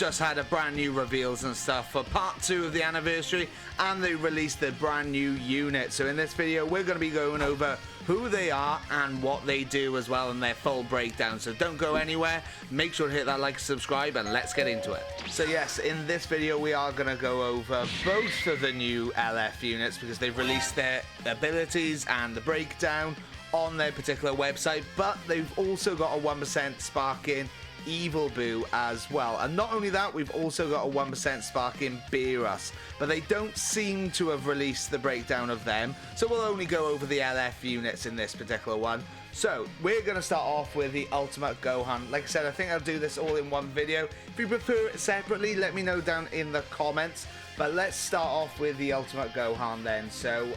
just had a brand new reveals and stuff for part 2 of the anniversary, and they released their brand new unit. So in this video, we're going to be going over who they are and what they do as well, and their full breakdown. So don't go anywhere, make sure to hit that like, subscribe, and let's get into it. So yes, in this video we are going to go over both of the new LF units because they've released their abilities and the breakdown on their particular website, but they've also got a 1% sparking Evil Boo as well. And not only that, we've also got a 1% sparking Beerus, but they don't seem to have released the breakdown of them, so we'll only go over the LF units in this particular one. So we're going to start off with the Ultimate Gohan. Like I said, I think I'll do this all in one video. If you prefer it separately, let me know down in the comments. But let's start off with the Ultimate Gohan then. So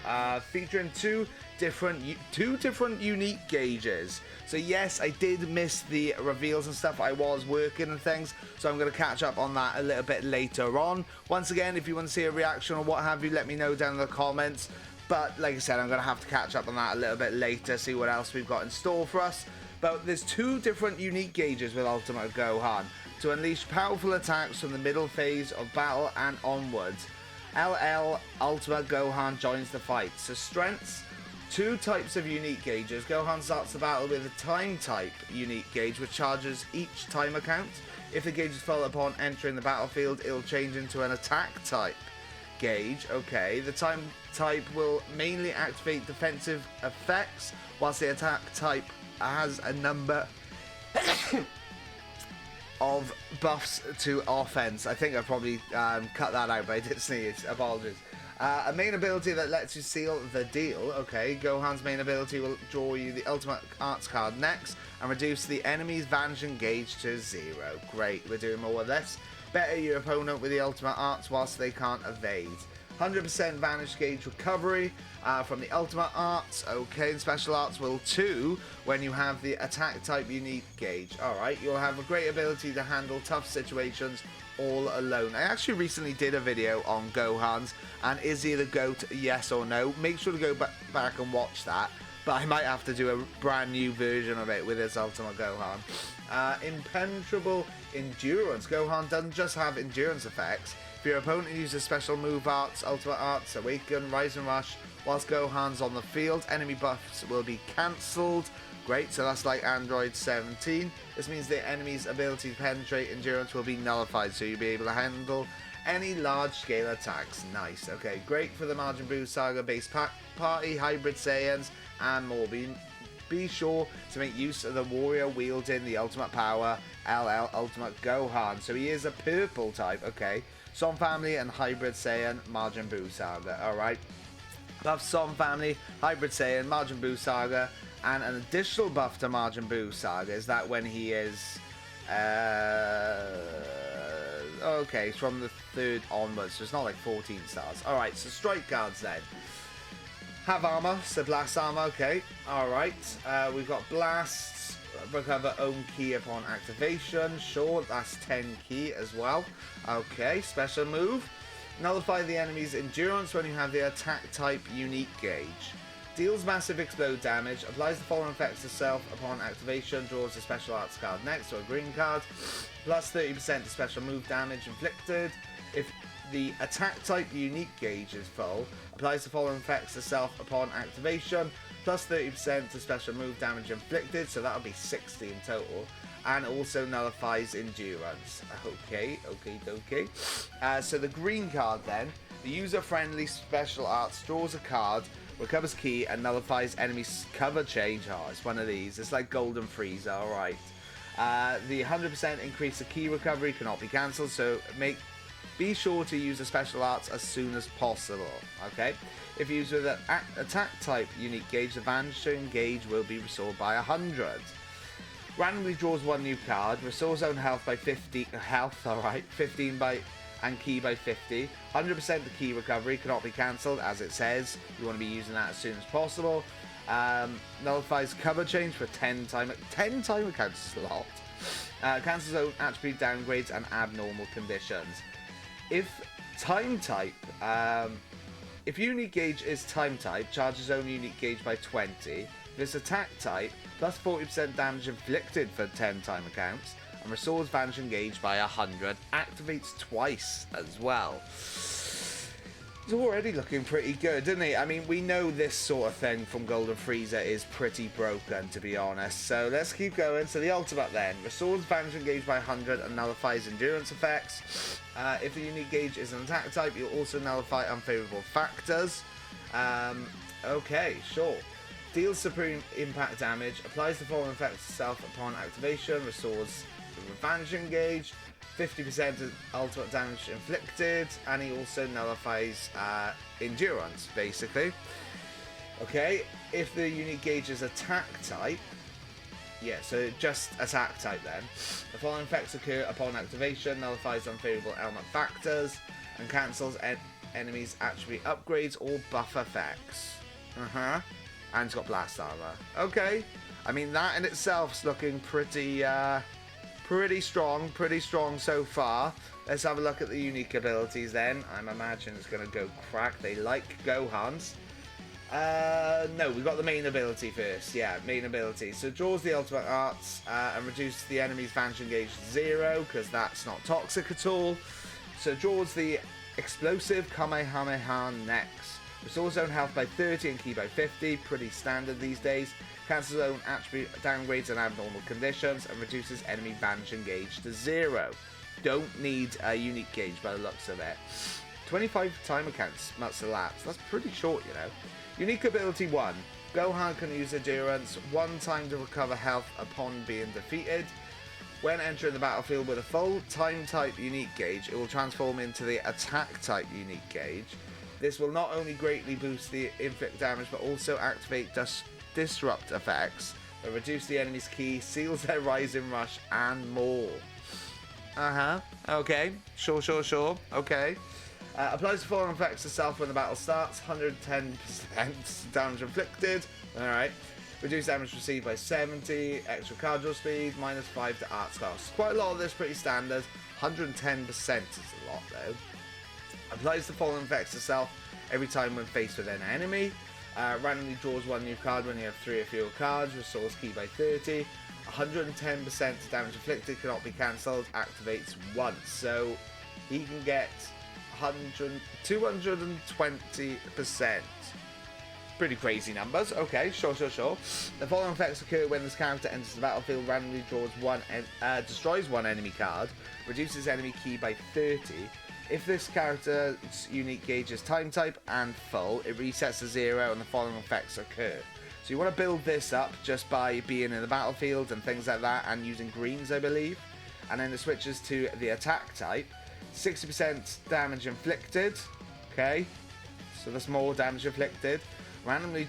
featuring two different unique gauges. So yes, I did miss the reveals and stuff. I was working and things, so I'm going to catch up on that a little bit later on. Once again, if you want to see a reaction or what have you, let me know down in the comments. But like I said, I'm going to have to catch up on that a little bit later, see what else we've got in store for us. But there's two different unique gauges with Ultimate Gohan to unleash powerful attacks from the middle phase of battle and onwards. LL Ultimate Gohan joins the fight. So strengths, two types of unique gauges. Gohan starts the battle with a time type unique gauge, which charges each time account. If the gauge is full upon entering the battlefield, it'll change into an attack type gauge. Okay, the time type will mainly activate defensive effects, whilst the attack type has a number of buffs to offense. I think I probably cut that out, but I did sneeze. Apologies. A main ability that lets you seal the deal. Okay, Gohan's main ability will draw you the Ultimate Arts card next and reduce the enemy's vanishing gauge to 0. Great, we're doing more of this. Better your opponent with the Ultimate Arts whilst they can't evade. 100% vanish gauge recovery from the Ultimate Arts. Okay, and Special Arts will too when you have the attack type unique gauge. Alright, you'll have a great ability to handle tough situations all alone. I actually recently did a video on Gohan's and is he the GOAT, yes or no. Make sure to go back and watch that, but I might have to do a brand new version of it with his Ultimate Gohan. Impenetrable endurance. Gohan doesn't just have endurance effects. If your opponent uses special move arts, Ultimate Arts, Awaken, Rise and Rush, whilst Gohan's on the field, enemy buffs will be cancelled. Great, so that's like Android 17. This means the enemy's ability to penetrate endurance will be nullified, so you'll be able to handle any large-scale attacks. Nice. Okay, great for the Majin Buu Saga base party, Hybrid Saiyans, and more. Be sure to make use of the warrior wielding the ultimate power, LL Ultimate Gohan. So he is a purple type, okay. Son Family and Hybrid Saiyan, Majin Buu Saga. Alright. Buff Son Family, Hybrid Saiyan, Majin Buu Saga, and an additional buff to Majin Buu Saga is that when he is okay, it's from the 3rd onwards, so it's not like 14 stars. Alright, so strike cards then. Have armor, so blast armor, okay. Alright, we've got blasts, recover own key upon activation, sure, that's 10 key as well. Okay, special move, nullify the enemy's endurance when you have the attack type unique gauge. Deals massive explode damage, applies the following effects to self upon activation, draws a special arts card next to a green card, plus 30% to special move damage inflicted. If the attack type unique gauge is full, applies the following effects to self upon activation, plus 30% to special move damage inflicted, so that'll be 60 in total, and also nullifies endurance. Okay. So the green card then, the user-friendly special arts draws a card, recovers key, and nullifies enemy's cover change. Oh, it's one of these. It's like Golden Frieza, alright. The 100% increase of key recovery cannot be cancelled, so be sure to use the special arts as soon as possible. Okay? If used with an attack type unique gauge, the vanishing gauge will be restored by 100. Randomly draws one new card, restores own health by 50 health, alright, 15 by and key by 50. 100% the key recovery cannot be cancelled, as it says. You want to be using that as soon as possible. Nullifies cover change for 10 time accounts is a lot. Cancels own attribute downgrades and abnormal conditions. If time type, if unique gauge is time type, charges own unique gauge by 20. If it's attack type, plus 40% damage inflicted for 10 time accounts. and restores vanishing gauge by 100. Activates twice as well. It's already looking pretty good, isn't he? I mean, we know this sort of thing from Golden Frieza is pretty broken, to be honest. So let's keep going. So the ultimate then. Restores vanishing gauge by 100 and nullifies endurance effects. If the unique gauge is an attack type, you'll also nullify unfavorable factors. Okay, sure. Deals supreme impact damage. Applies the following effects itself upon activation. Restores vanishing gauge. 50% of ultimate damage inflicted, and he also nullifies endurance, basically. Okay, if the unique gauge is attack type, yeah, so just attack type then. The following effects occur upon activation, nullifies unfavorable element factors, and cancels enemies' attribute upgrades or buff effects. And it's got blast armor. Okay, I mean, that in itself is looking pretty strong so far. Let's have a look at the unique abilities then. I'm imagining it's going to go crack. They like Gohan's. No, we've got the main ability first. Yeah, main ability. So draws the ultimate arts and reduces the enemy's vanishing gauge to 0, because that's not toxic at all. So draws the explosive Kamehameha next. Restores own health by 30 and ki by 50. Pretty standard these days. Cancels own attribute downgrades and abnormal conditions, and reduces enemy vanishing gauge to 0. Don't need a unique gauge by the looks of it. 25 timer counts must elapse. That's pretty short, you know. Unique ability 1. Gohan can use endurance 1 time to recover health upon being defeated. When entering the battlefield with a full time type unique gauge, it will transform into the attack type unique gauge. This will not only greatly boost the inflict damage, but also activate disrupt effects that reduce the enemy's ki, seals their rising rush, and more. Okay. Sure. Okay. Applies the following effects to self when the battle starts. 110% damage inflicted. Alright. Reduce damage received by 70. Extra card draw speed. -5 to arts cost. Quite a lot of this, pretty standard. 110% is a lot though. Applies the following effects to self every time when faced with an enemy. Randomly draws 1 new card when you have 3 or fewer cards. Restores ki by 30. 110% damage inflicted, cannot be cancelled. Activates once. So he can get 220%. Pretty crazy numbers. Okay, sure. The following effects occur when this character enters the battlefield. Randomly draws destroys 1 enemy card. Reduces enemy ki by 30. If this character's unique gauge is time type and full, it resets to 0 and the following effects occur. So you want to build this up just by being in the battlefield and things like that, and using greens, I believe. And then it switches to the attack type. 60% damage inflicted. Okay, so that's more damage inflicted. Randomly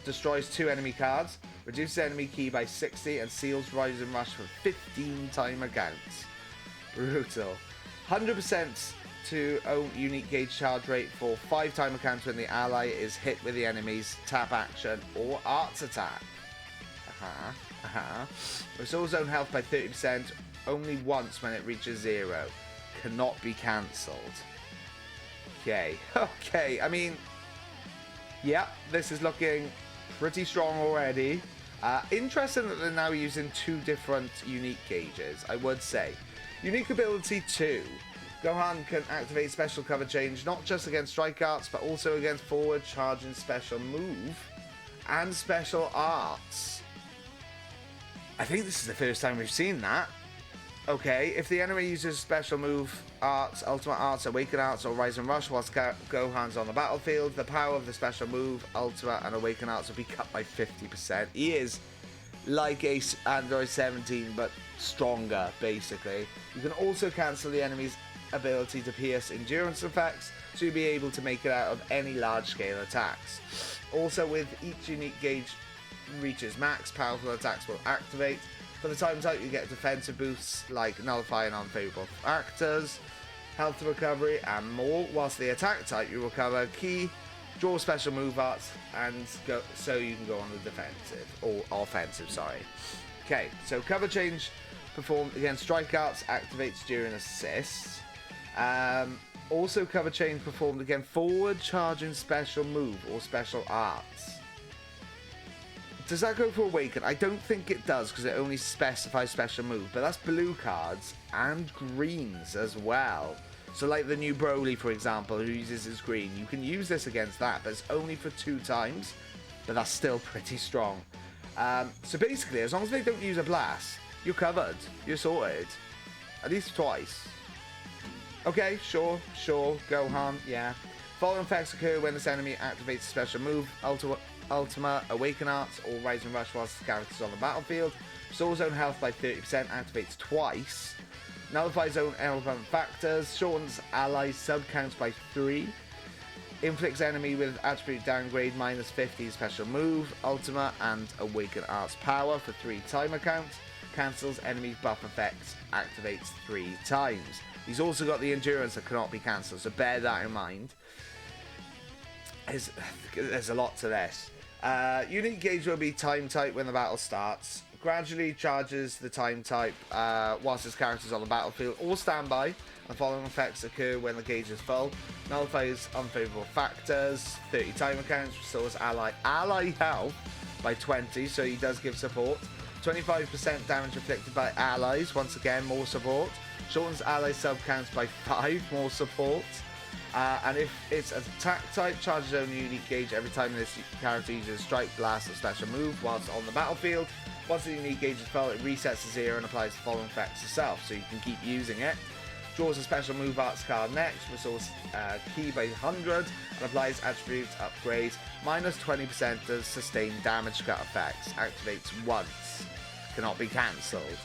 destroys 2 enemy cards. Reduces enemy ki by 60 and seals Rising Rush for 15 timer counts. Brutal. 100% to own unique gauge charge rate for 5 timer counts when the ally is hit with the enemy's tap action or arts attack. Restores own health by 30% only once when it reaches 0. Cannot be cancelled. Okay, I mean, yeah, this is looking pretty strong already. Interesting that they're now using 2 different unique gauges, I would say. Unique ability 2. Gohan can activate special cover change not just against strike arts, but also against forward charging special move and special arts. I think this is the first time we've seen that. Okay, if the enemy uses special move, arts, ultimate arts, awaken arts, or rise and rush whilst Gohan's on the battlefield, the power of the special move, ultimate, and awaken arts will be cut by 50%. He is like a Android 17, but stronger, basically. You can also cancel the enemy's ability to pierce endurance effects, so you'll be able to make it out of any large-scale attacks. Also, with each unique gauge reaches max, powerful attacks will activate. For the time type, you get defensive boosts like nullifying unfavorable factors, health recovery, and more. Whilst the attack type, you recover ki, draw special move arts, and go, so you can go on the defensive or offensive. Sorry. Okay, so cover change performed against strike arts activates during assists. Also, cover change performed against forward charging special move or special arts. does that go for Awaken? I don't think it does because it only specifies special move, but that's blue cards and greens as well. So like the new Broly, for example, who uses his green, you can use this against that, but it's only for 2 times, but that's still pretty strong. So basically, as long as they don't use a blast, you're covered, you're sorted, at least twice. Okay, sure, Gohan, yeah. Following effects occur when this enemy activates a special move, Ultima, Awaken Arts, or Rising Rush whilst the character is on the battlefield. Restores own health by 30%, activates twice. Nullifies own element factors, shortens ally sub counts by 3. Inflicts enemy with attribute downgrade -50 special move, Ultima, and Awaken Arts power for 3 timer counts. Cancels enemy's buff effects, activates 3 times. He's also got the endurance that cannot be cancelled, so bear that in mind. There's a lot to this. Unique gauge will be time type when the battle starts. Gradually charges the time type whilst his character is on the battlefield or standby. The following effects occur when the gauge is full. Nullifies unfavorable factors, 30 timer counts, restores ally health by 20, so he does give support. 25% damage inflicted by allies, once again more support. Shortens ally sub counts by 5, more support. And if it's an attack type, charges own unique gauge every time this character uses strike, blast, or special move whilst on the battlefield. Once the unique gauge is full, it resets to 0 and applies the following effects itself, so you can keep using it. Draws a special move arts card next, restores key by 100, and applies attribute upgrades. -20% does sustained damage cut effects. Activates once. Cannot be cancelled.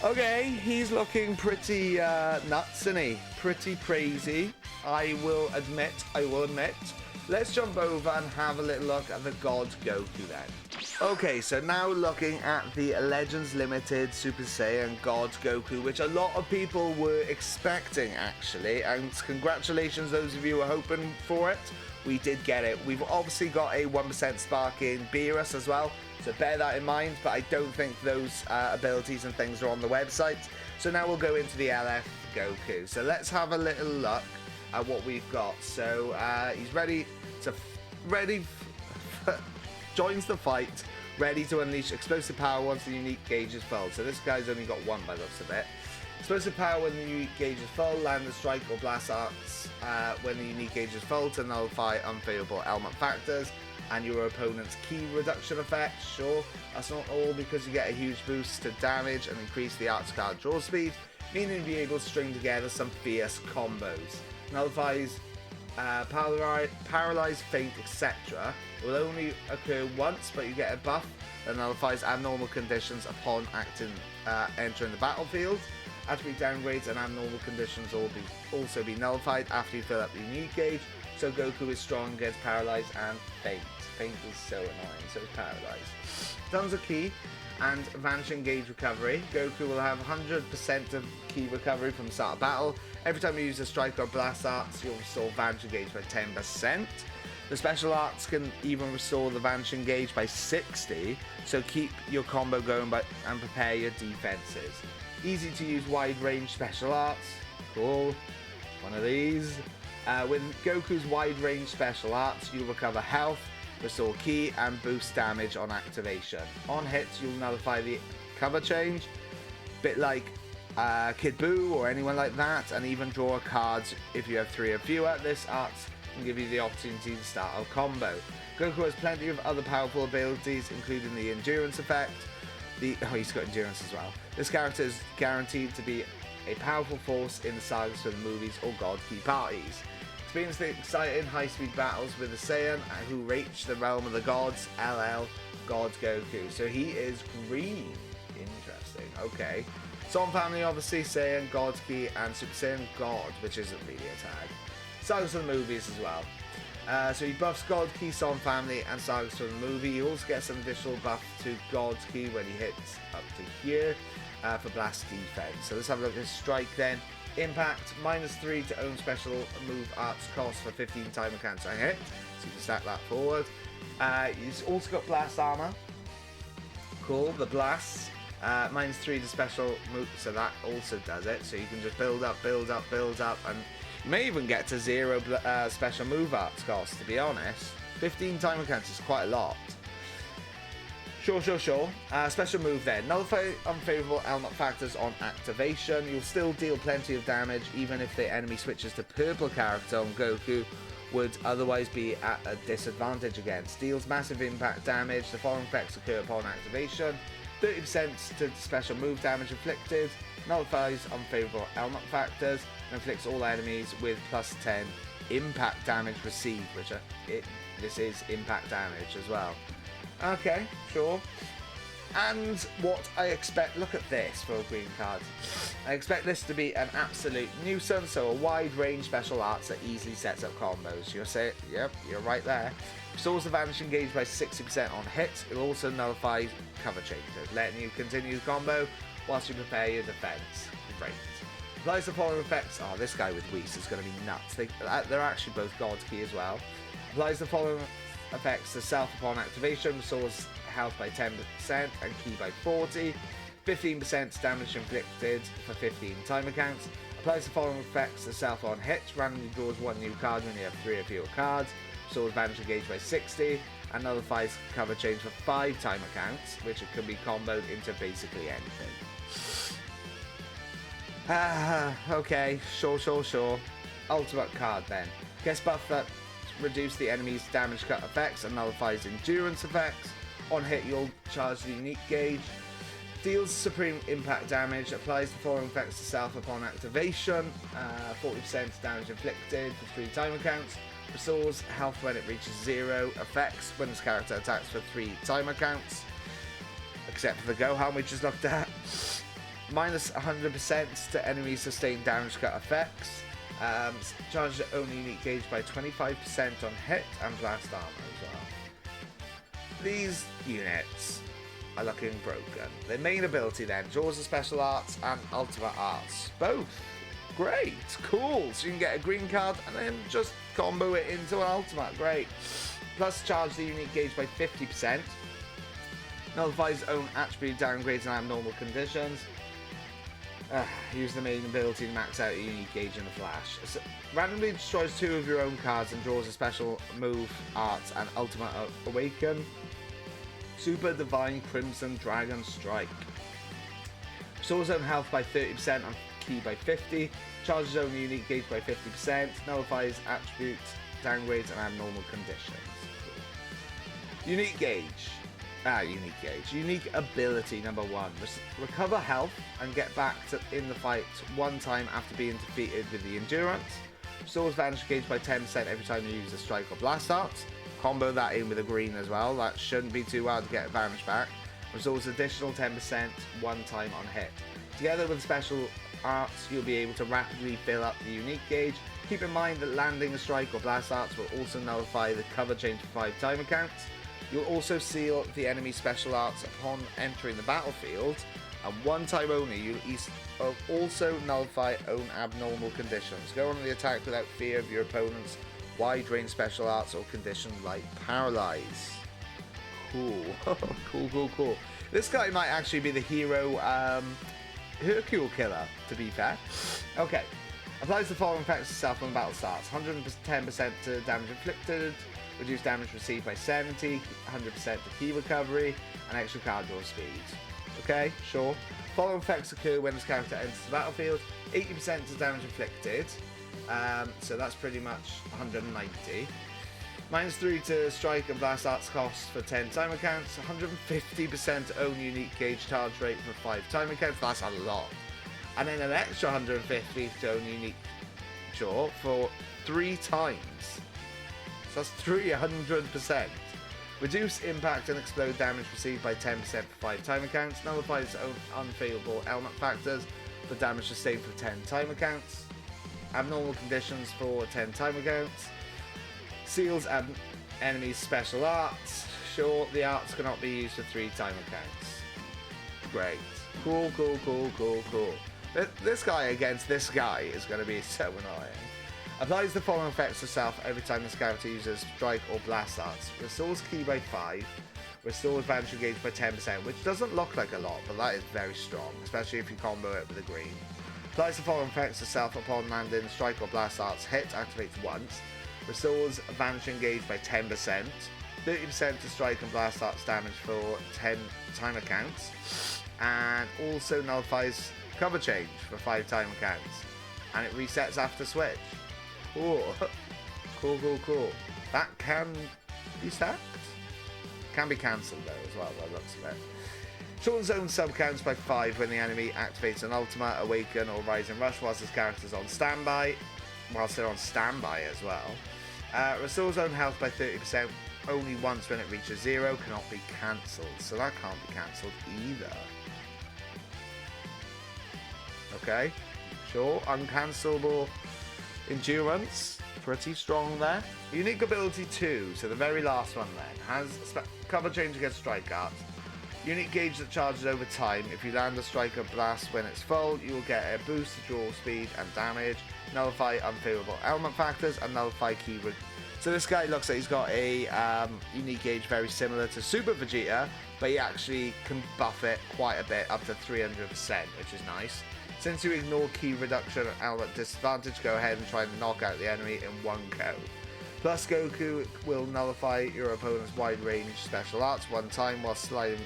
Okay, he's looking pretty nuts, isn't he? Pretty crazy. I will admit. Let's jump over and have a little look at the God Goku then. Okay, so now looking at the Legends Limited Super Saiyan God Goku, which a lot of people were expecting actually, and congratulations those of you who were hoping for it. We did get it. We've obviously got a 1% spark in Beerus as well, so bear that in mind, but I don't think those abilities and things are on the website. So now we'll go into the LF Goku. So let's have a little look at what we've got. So he's ready, joins the fight, ready to unleash explosive power once the unique gauge is full. So this guy's only got 1 by the looks of it. Explosive power when the unique gauge is full, land the strike or blast arts when the unique gauge is full to nullify unfavorable element factors and your opponent's key reduction effect. Sure, that's not all, because you get a huge boost to damage and increase the arts card draw speed, meaning you'll be able to string together some fierce combos. Nullifies paralyze, faint, etc. It will only occur once, but you get a buff that nullifies abnormal conditions upon entering the battlefield. Attribute downgrades and abnormal conditions will also be nullified after you fill up the unique gauge. So Goku is strong against paralyze and faint. Faint is so annoying, so is paralyze. Tons of key and vanishing gauge recovery. Goku will have 100% of key recovery from the start of battle. Every time you use a strike or blast arts, you'll restore vanishing gauge by 10%. The special arts can even restore the vanishing gauge by 60, so keep your combo going and prepare your defenses. Easy to use wide range special arts. Cool. One of these. With Goku's wide range special arts, you'll recover health, restore key, and boost damage on activation. On hits, you'll nullify the cover change, bit like Kid Buu or anyone like that, and even draw cards if you have 3 or fewer. This art can give you the opportunity to start a combo. Goku has plenty of other powerful abilities, including the endurance effect. He's got endurance as well. This character is guaranteed to be a powerful force in the sagas for the movies or God Key parties. Experience the exciting high-speed battles with the Saiyan who reach the realm of the gods, LL God Goku. So he is green. Interesting. Okay. Saiyan family, obviously, Saiyan, God Key, and Super Saiyan God, which isn't really a tag. Sagas for the movies as well. So he buffs God Key, Saiyan family, and sagas for the movie. He also gets an additional buff to God Key when he hits up to here for blast defense. So let's have a look at his strike then. Impact, -3 to own special move arts cost for 15 timer counts on hit. So you can stack that forward. He's also got blast armor. Cool, the blast. -3 to special move, so that also does it. So you can just build up, and you may even get to 0 special move arts cost, to be honest. 15 timer counts is quite a lot. Sure. Special move then. Nullify unfavorable element factors on activation. You'll still deal plenty of damage even if the enemy switches to purple character on Goku would otherwise be at a disadvantage against. Deals massive impact damage. The following effects occur upon activation. 30% to special move damage inflicted. Nullifies unfavorable element factors. And inflicts all enemies with plus 10 impact damage received, which this is impact damage as well. Okay, sure. And what I expect, look at this for a green card. I expect this to be an absolute nuisance, so a wide range special arts that easily sets up combos. You'll say, yep, you're right there. Restores the vanishing gauge by 60% on hit. It also nullifies cover changes, letting you continue the combo whilst you prepare your defense. Great. Applies the following effects. Oh, this guy with Whis is going to be nuts. They're actually both God Key as well. Applies the following effects to self upon activation. Restores health by 10% and Ki by 40. 15% damage inflicted for 15 timer counts. Applies the following effects to self on hit. Randomly draws one new card when you have 3 or fewer cards. Restores damage engaged by 60. And nullifies cover change for 5 timer counts, which it can be comboed into basically anything. Okay, sure. Ultimate card then. Guest buff that reduce the enemy's damage cut effects and nullifies endurance effects. On hit, you'll charge the unique gauge. Deals supreme impact damage. Applies the following effects to self upon activation. 40% damage inflicted for 3 timer counts. Restores health when it reaches 0. Effects when this character attacks for 3 timer counts. Except for the Gohan we just looked at. Minus 100% to enemy sustained damage cut effects. Charges only unique gauge by 25% on hit and blast armor as well. These units are looking broken. Their main ability then, draws the special arts and ultimate arts. Both. Great. Cool. So you can get a green card and then just combo it into an ultimate. Great. Plus charge the unique gauge by 50%. Nullifies own attribute downgrades and abnormal conditions. Use the main ability to max out a unique gauge in a flash. So, randomly destroys 2 of your own cards and draws a special move, arts, and ultimate awaken. Super Divine Crimson Dragon Strike. Restores own health by 30% and Ki by 50. Charges own unique gauge by 50%. Nullifies attributes, downgrades, and abnormal conditions. Cool. Unique gauge. Unique ability number 1. Recover health and get back in the fight 1 time after being defeated with the endurance. Restores vanish gauge by 10% every time you use a strike or blast arts. Combo that in with a green as well. That shouldn't be too hard to get vanish back. Restores additional 10% 1 time on hit. Together with special arts, you'll be able to rapidly fill up the unique gauge. Keep in mind that landing a strike or blast arts will also nullify the cover change for 5 timer counts. You'll also seal the enemy special arts upon entering the battlefield, and 1 time only you'll also nullify own abnormal conditions. Go on the attack without fear of your opponent's wide range special arts or conditions like paralyze. Cool. Cool. This guy might actually be the hero Hercule killer, to be fair. Okay. Applies the following effects to self when battle starts. 110% to damage inflicted. Reduce damage received by 70, 100% to Ki recovery, and extra card draw speed. Okay, sure. Following effects occur when this character enters the battlefield. 80% to damage inflicted, so that's pretty much 190. -3 to strike and blast arts cost for 10 timer counts. 150% own unique gauge charge rate for 5 timer counts. That's a lot. And then an extra 150 to own unique jaw for 3 times. So that's 300%. Reduce impact and explode damage received by 10% for 5 timer counts. Nullifies own unfavorable element factors for damage sustained for 10 timer counts. Abnormal conditions for 10 timer counts. Seals enemies special arts. Sure, the arts cannot be used for 3 timer counts. Great. Cool. This guy against this guy is going to be so annoying. Applies the following effects to self every time this character uses strike or blast arts. Restores Ki by 5. Restores vanish engage by 10%, which doesn't look like a lot, but that is very strong, especially if you combo it with a green. Applies the following effects to self upon landing strike or blast arts. Hit activates once. Restores vanish engage by 10%. 30% to strike and blast arts damage for 10 timer counts, and also nullifies cover change for 5 timer counts, and it resets after switch. Cool. Cool. That can be sacked. Can be cancelled though as well by the looks of it. Shorten zone sub counts by 5 when the enemy activates an ultimate, awaken, or rising rush whilst his character's on standby. Whilst they're on standby as well. Restore zone health by 30% only once when it reaches 0. Cannot be cancelled. So that can't be cancelled either. Okay. Sure. Uncancelable endurance. Pretty strong there. Unique ability 2. So the very last one then. Has cover change against strike arts. Unique gauge that charges over time. If you land a striker blast when it's full, you will get a boost to draw speed and damage, nullify unfavorable element factors, and nullify key. So this guy looks like he's got a unique gauge very similar to Super Vegeta, but he actually can buff it quite a bit, up to 300%, which is nice. Since you ignore key reduction and element disadvantage, go ahead and try and knock out the enemy in one go. Plus, Goku will nullify your opponent's wide-range special arts one time while slide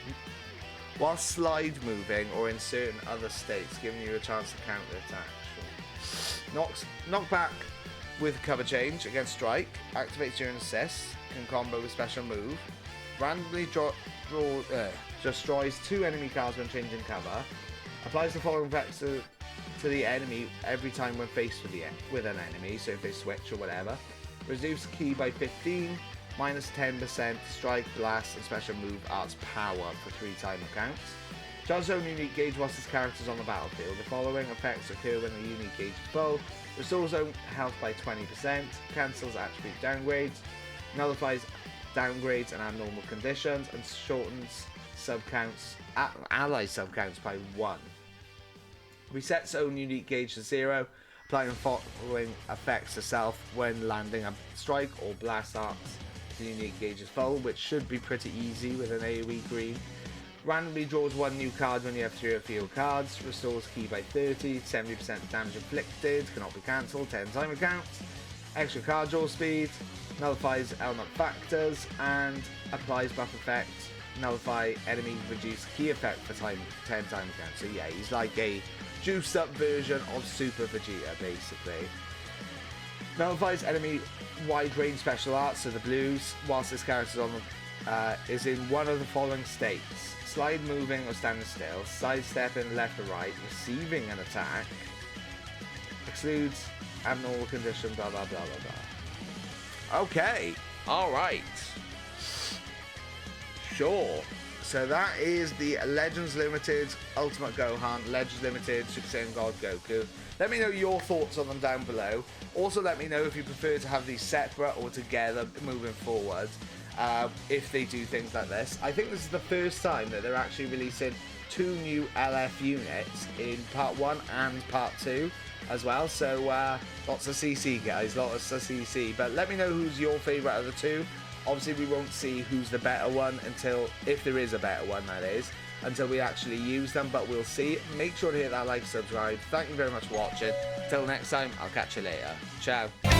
moving or in certain other states, giving you a chance to counter-attack. Sure. Knockback with cover change against strike, activates during assist, can combo with special move, randomly destroys 2 enemy cards when changing cover, applies the following effects to the enemy every time when faced with an enemy, so if they switch or whatever. Reduce key by 15, minus 10% strike, blast, and special move arts power for 3 timer counts. Charge zone unique gauge whilst this character is on the battlefield. The following effects occur when the unique gauge is full. Restores zone health by 20%, cancels attribute downgrades, nullifies downgrades and abnormal conditions, and shortens ally subcounts by 1. Resets own unique gauge to 0. Applying the following effects to self when landing a strike or blast arts. The unique gauge is full, which should be pretty easy with an AoE green. Randomly draws 1 new card when you have 3 field cards. Restores key by 30, 70% damage inflicted, cannot be cancelled, 10 timer counts. Extra card draw speed, nullifies element factors, and applies buff effect. Nullify enemy reduce key effect for 10 timer counts. So yeah, he's like a juiced up version of Super Vegeta basically. Nullifies enemy wide range special arts, so the blues, whilst this character is in one of the following states: slide moving or standing still, sidestepping left or right, receiving an attack, excludes abnormal condition, blah blah blah blah blah. Okay, alright. Sure. So that is the Legends Limited Ultimate Gohan, Legends Limited Super Saiyan God Goku. Let me know your thoughts on them down below. Also let me know if you prefer to have these separate or together moving forward, if they do things like this. I think this is the first time that they're actually releasing 2 new LF units in Part 1 and Part 2 as well. So lots of CC guys, lots of CC. But let me know who's your favourite of the 2. Obviously, we won't see who's the better one until, if there is a better one, that is, until we actually use them, but we'll see. Make sure to hit that like, subscribe. Thank you very much for watching. Till next time, I'll catch you later. Ciao.